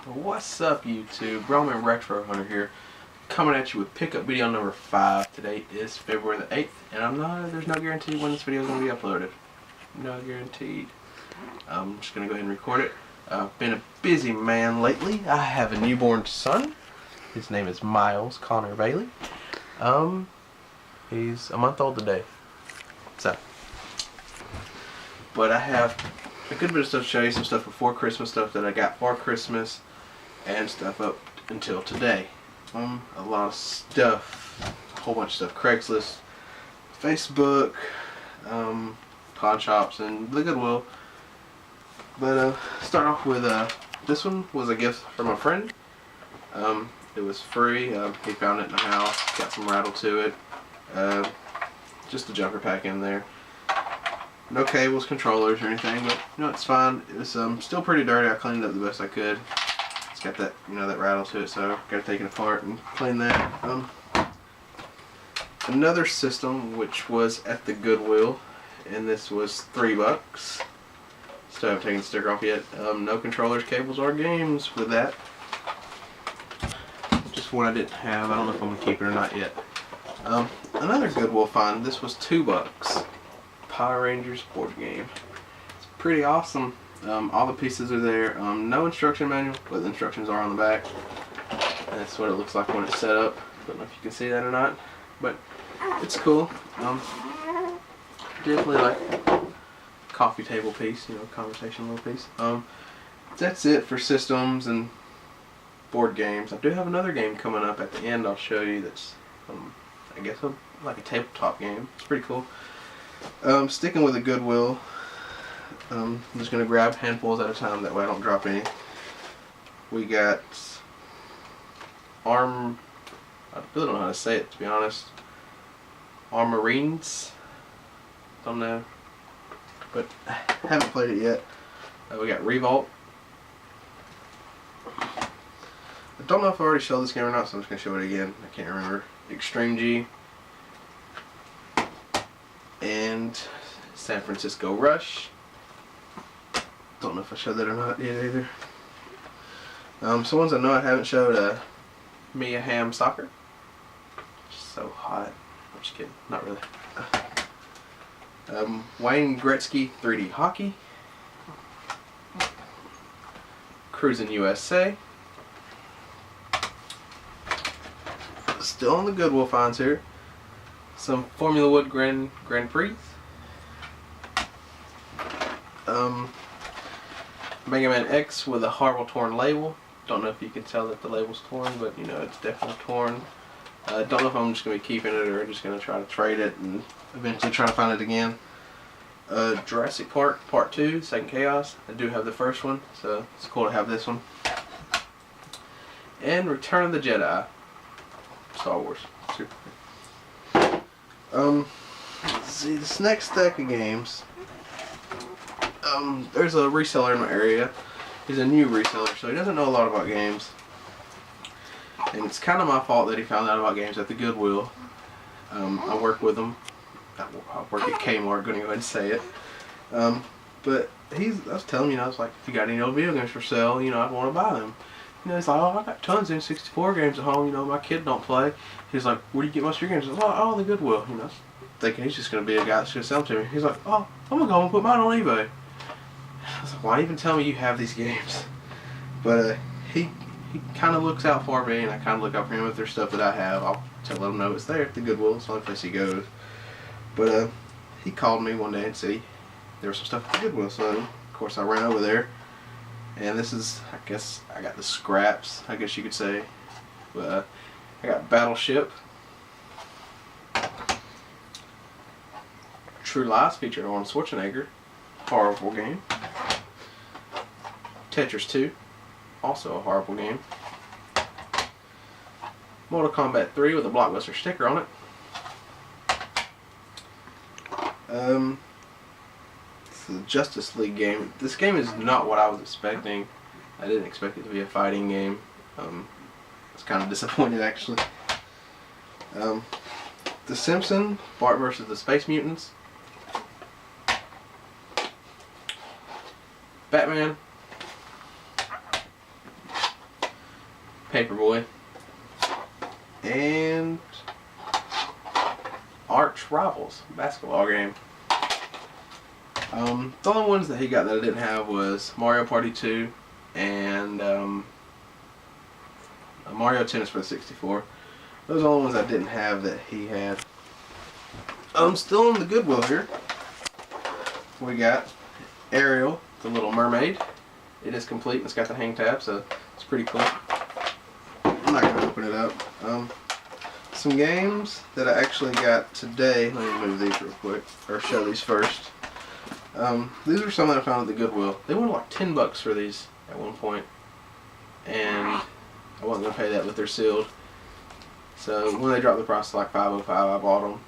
What's up, YouTube? Roman Retro Hunter here, coming at you with pickup video number 5. Today is February the 8th, and there's no guarantee when this video is going to be uploaded. No guaranteed. I'm just going to go ahead and record it. I've been a busy man lately. I have a newborn son. His name is Miles Connor Bailey. He's a month old today. But I have a good bit of stuff to show you, some stuff before Christmas, stuff that I got for Christmas, and stuff up until today. A lot of stuff, a whole bunch of stuff, Craigslist, Facebook, pawn shops, and the Goodwill. But start off with this one was a gift from a friend. It was free. He found it in the house, got some rattle to it, just a jumper pack in there. No cables, controllers, or anything, but you know, it's fine. It was still pretty dirty. I cleaned it up the best I could. It's got that, that rattle to it, so got to take it apart and clean that. Another system which was at the Goodwill, and this was $3. Still haven't taken the sticker off yet. No controllers, cables, or games with that. Just one I didn't have. I don't know if I'm gonna keep it or not yet. Another Goodwill find. This was $2. Power Rangers board game. It's pretty awesome. All the pieces are there. No instruction manual, but the instructions are on the back. And that's what it looks like when it's set up. Don't know if you can see that or not, but it's cool. Definitely like coffee table piece, conversational little piece. That's it for systems and board games. I do have another game coming up at the end. I'll show you. That's I guess like a tabletop game. It's pretty cool. Sticking with the Goodwill, I'm just going to grab handfuls at a time, that way I don't drop any. We got I really don't know how to say it, to be honest. Armorines? Don't know. But I haven't played it yet. We got Revolt. I don't know if I already showed this game or not, so I'm just going to show it again. I can't remember. Extreme G. And San Francisco Rush. Don't know if I showed that or not yet either. Some ones I know I haven't showed. Mia Hamm Soccer. So hot. I'm just kidding. Not really. Wayne Gretzky 3D Hockey. Cruising USA. Still on the Goodwill finds here. Some Formula Wood Grand Prix. Mega Man X with a horrible torn label. Don't know if you can tell that the label's torn, but it's definitely torn. Don't know if I'm just going to be keeping it or just going to try to trade it and eventually try to find it again. Jurassic Park Part 2, Second Chaos. I do have the first one, so it's cool to have this one. And Return of the Jedi. Star Wars. Super cool. Let's see, this next stack of games, there's a reseller in my area. He's a new reseller, so he doesn't know a lot about games. And it's kind of my fault that he found out about games at the Goodwill. I work with him. I work at Kmart, gonna go ahead and say it. But I was telling him, I was like, if you got any old video games for sale, I'd want to buy them. He's like, oh, I got tons of N64 games at home, my kid don't play. He's like, where do you get most of your games? I was like, oh, the Goodwill, thinking he's just going to be a guy that's going to sell them to me. He's like, oh, I'm going to go and put mine on eBay. I was like, why even tell me you have these games? But he kind of looks out for me, and I kind of look out for him. If there's stuff that I have, I'll let him know it's there at the Goodwill. It's the only place he goes. But he called me one day and said there was some stuff at the Goodwill, so of course I ran over there. And this is, I guess, I got the scraps, I guess you could say. But I got Battleship. True Lies featured Arnold Schwarzenegger. Horrible game. Tetris 2. Also a horrible game. Mortal Kombat 3 with a Blockbuster sticker on it. It's the Justice League game. This game is not what I was expecting. I didn't expect it to be a fighting game. I was kind of disappointed, actually. The Simpsons, Bart vs. the Space Mutants. Batman. Paperboy, and Arch Rivals basketball game. The only ones that he got that I didn't have was Mario Party 2 and Mario Tennis for the 64. Those are the only ones I didn't have that he had. Still in the Goodwill here, we got Ariel, the Little Mermaid. It is complete and it's got the hang tab, so it's pretty cool. I'm not going to open it up. Some games that I actually got today. Let me move these real quick, or show these first. These are some that I found at the Goodwill. They wanted like $10 for these at one point, and I wasn't going to pay that, but they're sealed. So when they dropped the price to like $5.05, I bought them.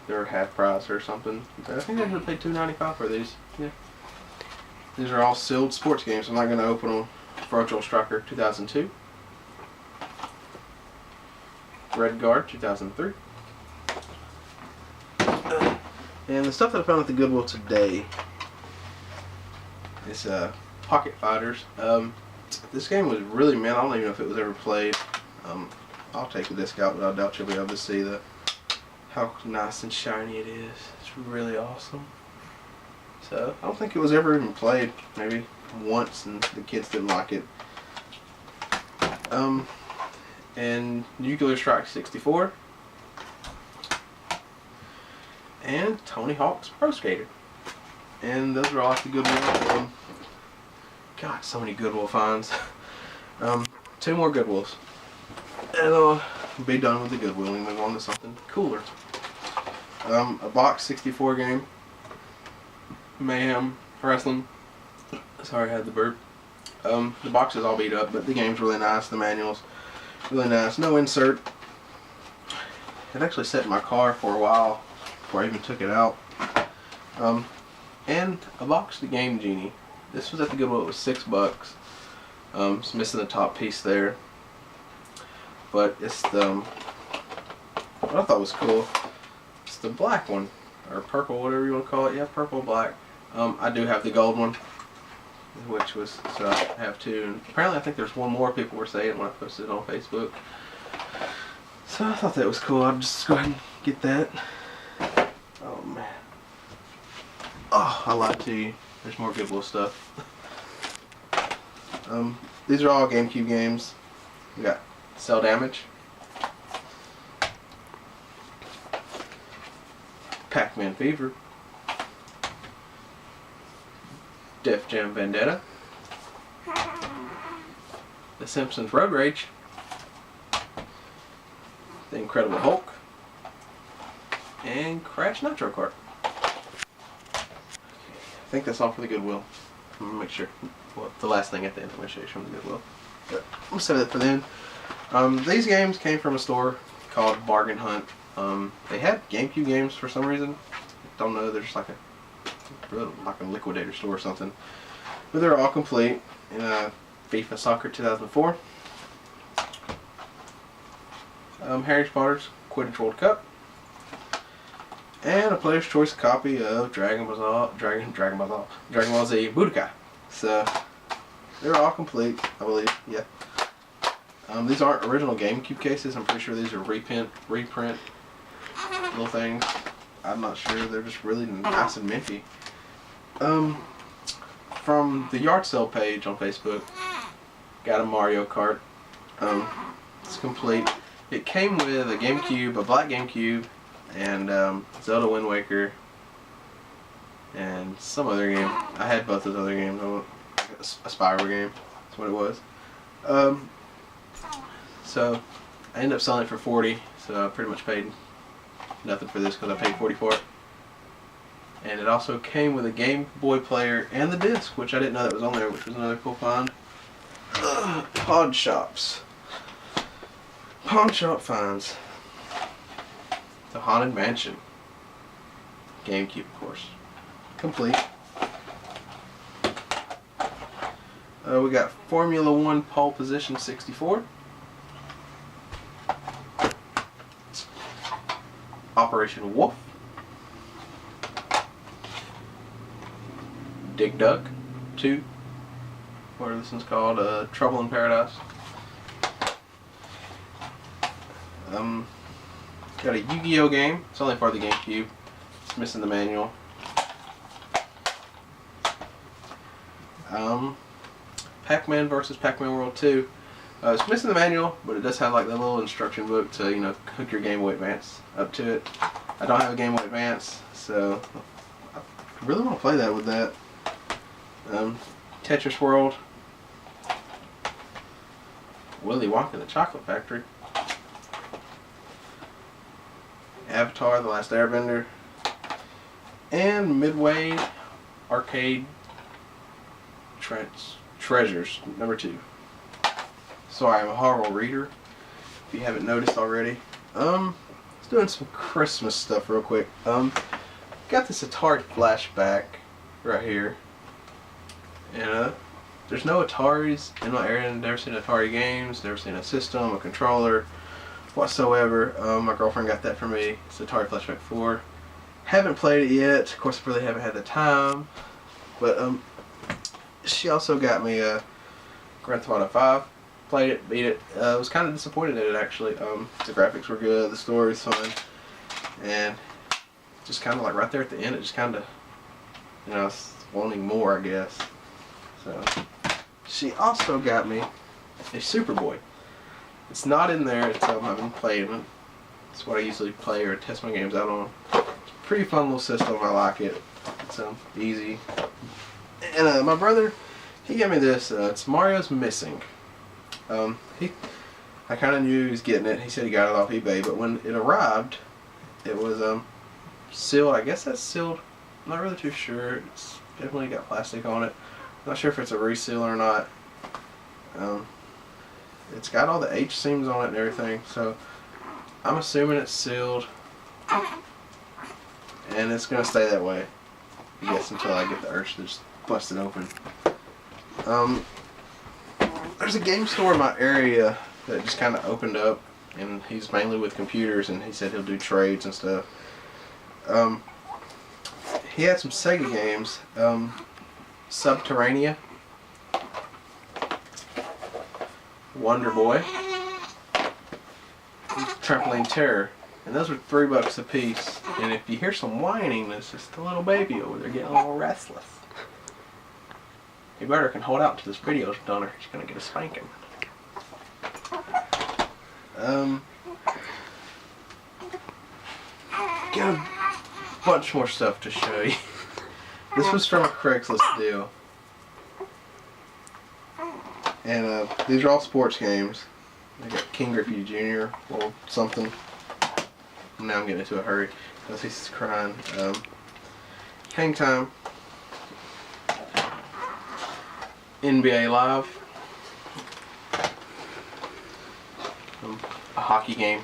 They're half price or something. I think I would pay $2.95 for these. Yeah. These are all sealed sports games. I'm not going to open them. Virtual Striker 2002. Red Guard 2003. And the stuff that I found at the Goodwill today is Pocket Fighters. This game was really, man, I don't even know if it was ever played. I'll take the disc out, but I doubt you'll be able to see how nice and shiny it is. It's really awesome. So I don't think it was ever even played. Maybe once, and the kids didn't like it. And Nuclear Strike 64. And Tony Hawk's Pro Skater. And those are all at the Goodwill. God, so many Goodwill finds. 2 more Goodwills. And I'll be done with the Goodwill and move on to something cooler. A Box 64 game. Mayhem Wrestling. Sorry, I had the burp. The box is all beat up, but the game's really nice. The manual's really nice. No insert. It actually sat in my car for a while before I even took it out. And a box of Game Genie. This was at the Goodwill. It was $6. It's missing the top piece there, but it's the what I thought was cool. It's the black one, or purple, whatever you want to call it. Yeah, purple, black. I do have the gold one, which was, so I have 2. And apparently, I think there's one more people were saying when I posted it on Facebook. So I thought that was cool. I'll just go ahead and get that. Oh man. Oh, I lied to you. There's more Goodwill stuff. These are all GameCube games. We got Cell Damage, Pac-Man Fever, Def Jam Vendetta, The Simpsons Road Rage, The Incredible Hulk, and Crash Nitro Kart. I think that's all for the Goodwill. I'm going to make sure. Well, the last thing at the end I'm going to show you from the Goodwill. But we'll save that for then. These games came from a store called Bargain Hunt. They had GameCube games for some reason. Don't know. They're just like a liquidator store or something. But they're all complete. In FIFA Soccer 2004. Harry Potter's Quidditch World Cup. And a Player's Choice copy of Dragon Ball Z Budokai. So they're all complete, I believe. Yeah. These aren't original GameCube cases. I'm pretty sure these are reprint little things. I'm not sure. They're just really nice and minty. From the yard sale page on Facebook, got a Mario Kart. It's complete. It came with a GameCube, a black GameCube, and Zelda Wind Waker, and some other game. I had both those other games. A Spyro game. That's what it was. So I ended up selling it for $40. So I pretty much paid nothing for this because I paid $40 for it. And it also came with a Game Boy player and the disc, which I didn't know that was on there, which was another cool find. Pawn shops. Pawn shop finds. The Haunted Mansion. GameCube, of course. Complete. We got Formula 1 Pole Position 64. Operation Wolf. Dig Dug 2. What this one's called? Trouble in Paradise. Got a Yu-Gi-Oh game. It's only for the GameCube. It's missing the manual. Pac-Man vs. Pac-Man World 2. It's missing the manual, but it does have like the little instruction book to, you know, hook your Game Boy Advance up to it. I don't have a Game Boy Advance, so I really want to play that with that. Tetris World. Willy Wonka and the Chocolate Factory. Avatar: The Last Airbender. And Midway Arcade Treasures, number 2. Sorry, I'm a horrible reader, if you haven't noticed already. Let's doing some Christmas stuff real quick. Got this Atari flashback right here. And there's no Ataris in my area. I've never seen Atari games, never seen a system, a controller, whatsoever. My girlfriend got that for me. It's Atari Flashback 4. Haven't played it yet. Of course, I really haven't had the time. But she also got me Grand Theft Auto 5. Played it, beat it. Was kind of disappointed in it actually. The graphics were good, the story's fun, and just kind of like right there at the end, it just kind of, you know, it's wanting more, I guess. So she also got me a Superboy. It's not in there. It's I've been playing it. It's what I usually play or test my games out on. It's a pretty fun little system. I like it. It's easy. And my brother, he gave me this. It's Mario's Missing. I kind of knew he was getting it. He said he got it off eBay, but when it arrived, it was sealed. I guess that's sealed. I'm not really too sure. It's definitely got plastic on it. I'm not sure if it's a reseal or not. It's got all the H seams on it and everything, so I'm assuming it's sealed, and it's gonna stay that way, I guess, until I get the urge to just bust it open. There's a game store in my area that just kind of opened up, and he's mainly with computers, and he said he'll do trades and stuff. He had some Sega games. Subterranea, Wonder Boy, Trampoline Terror, and those were $3 a piece. And if you hear some whining, it's just a little baby over there getting a little restless. You better can hold out until this video's done, or she's gonna get a spanking. Got a bunch more stuff to show you. This was from a Craigslist deal. And these are all sports games. I got King Griffey Jr. or something. Now I'm getting into a hurry because he's crying. Hang Time. NBA Live. A hockey game.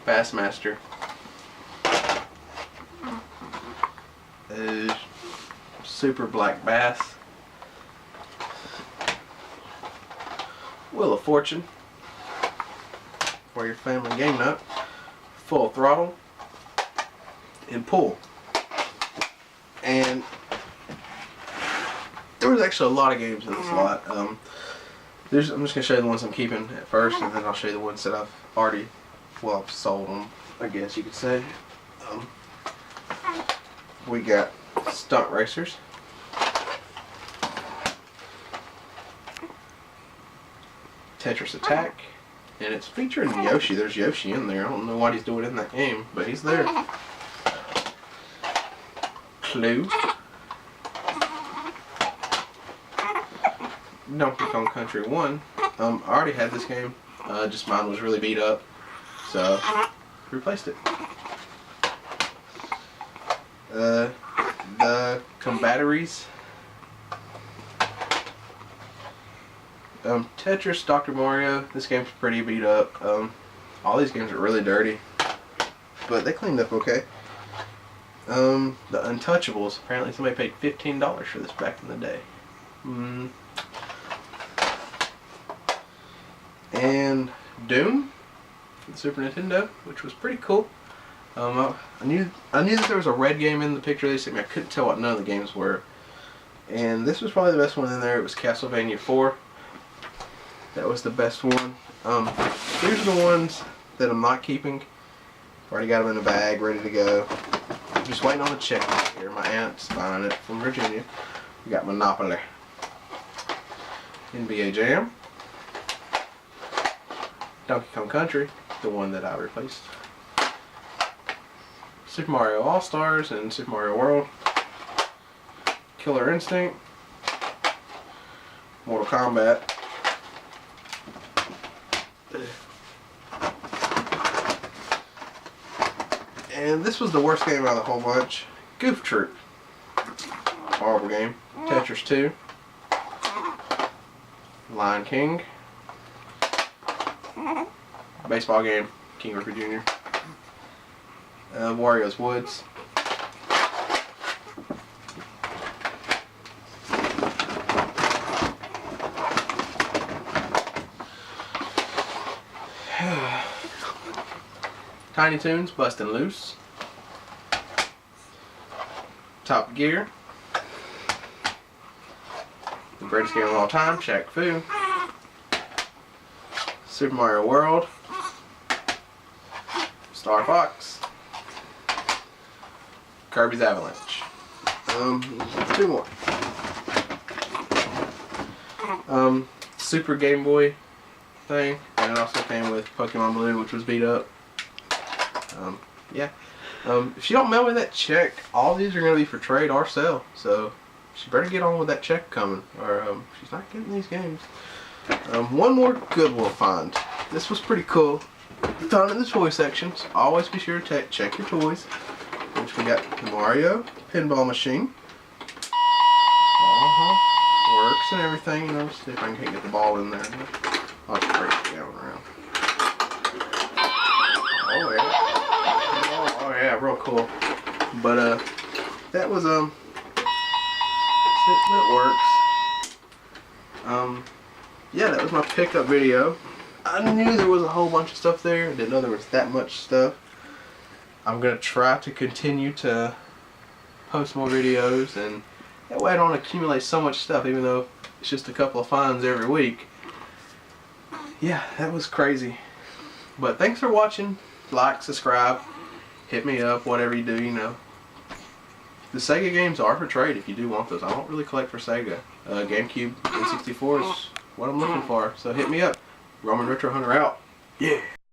Bassmaster. Super Black Bass. Wheel of Fortune for your family game night. Full Throttle and Pool. And there was actually a lot of games in this lot. I'm just going to show you the ones I'm keeping at first, and then I'll show you the ones that I've already, well, I've sold them, I guess you could say. We got Stunt Racers. Tetris Attack. And it's featuring Yoshi. There's Yoshi in there. I don't know what he's doing in that game, but he's there. Clue. Donkey Kong Country 1. I already had this game. Just mine was really beat up, so replaced it. The Combatteries. Tetris, Dr. Mario. This game's pretty beat up. All these games are really dirty, but they cleaned up okay. The Untouchables. Apparently somebody paid $15 for this back in the day. And Doom for the Super Nintendo, which was pretty cool. I knew that there was a red game in the picture they sent me. I couldn't tell what none of the games were. And this was probably the best one in there. It was Castlevania 4. That was the best one. These are the ones that I'm not keeping. Already got them in a bag, ready to go. I'm just waiting on the check here. My aunt's buying it from Virginia. We got Monopoly, NBA Jam, Donkey Kong Country, the one that I replaced, Super Mario All-Stars and Super Mario World, Killer Instinct, Mortal Kombat, and this was the worst game out of the whole bunch, Goof Troop. Horrible game. Tetris 2, Lion King, baseball game, King Griffey Jr., Wario's Woods, Tiny Toons, Bustin' Loose, Top Gear, the greatest game of all time, Shaq Fu, Super Mario World, Star Fox, Kirby's Avalanche. Two more. Super Game Boy thing, and it also came with Pokemon Blue, which was beat up. Yeah. If she don't mail me that check, all these are going to be for trade or sell. So she better get on with that check coming, or she's not getting these games. One more Goodwill find. This was pretty cool. Found in the toy sections. Always be sure to check your toys. Which we got the Mario pinball machine. Works and everything. You know, see if I can get the ball in there. I'll just break it down around. Oh yeah. Oh yeah, real cool. But that was it works. Yeah, that was my pickup video. I knew there was a whole bunch of stuff there. I didn't know there was that much stuff. I'm gonna try to continue to post more videos, and that way I don't accumulate so much stuff, even though it's just a couple of finds every week. Yeah, that was crazy. But thanks for watching. Like, subscribe, hit me up, whatever you do, you know. The Sega games are for trade if you do want those. I don't really collect for Sega. GameCube N64 is what I'm looking for. So hit me up. Roman Retro Hunter out. Yeah.